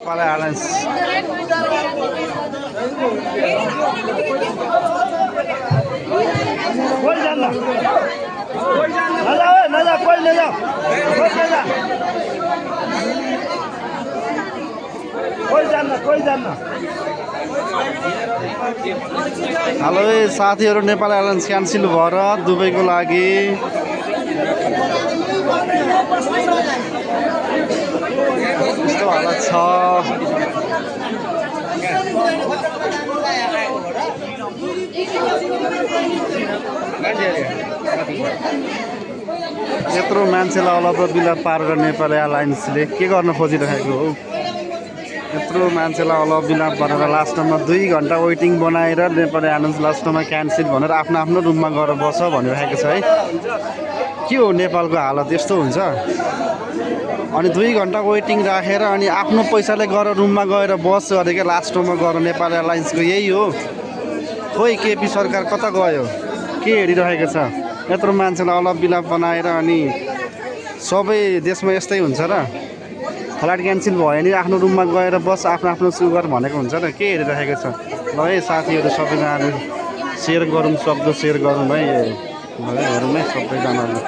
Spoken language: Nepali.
Para Airlines. कोई जाना ना जाओ ना जाओ कोई ले जाओ कोई जाना हेलो साथीहरु नेपाल एयरलाइन्स क्यान्सल भएर दुबईको लागि यस्तो हालत छ यत्रो मान्छेलाई अलपबिला पार गर्ने नेपाल एयरलाइन्सले के गर्न खोजिरहेको हो यत्रो मान्छेलाई अलपबिला पारेर लास्टमा 2 घण्टा वेटिङ बनाएर नेपाल एयरलाइन्स लास्टमा क्यान्सल भनेर आफ्नो आफ्नो रुममा गएर बस भनिरहेको छ है के हो नेपालको हालत यस्तो हुन्छ अनि 2 घण्टा वेटिङ राखेर अनि आफ्नो पैसाले गएर रुममा गएर बस गरेको लास्टमा गएर नेपाल एयरलाइन्सको यही हो खोइ केपी सरकार कता गयो के हेरिरहेको छ यत्रो मान्छेलाई अलपबिलाप बनाएर अनि सबै देशमा यस्तै हुन्छ र फ्लाइट क्यान्सल भयो नि आफ्नो रुममा गएर बस आफ्नो सुगर भनेको हुन्छ र के हेरिरहेको छ ल है साथीहरु सबैजनाले शेयर गरौँ शब्द शेयर गरौँ है हेरौँ है सबैजनाले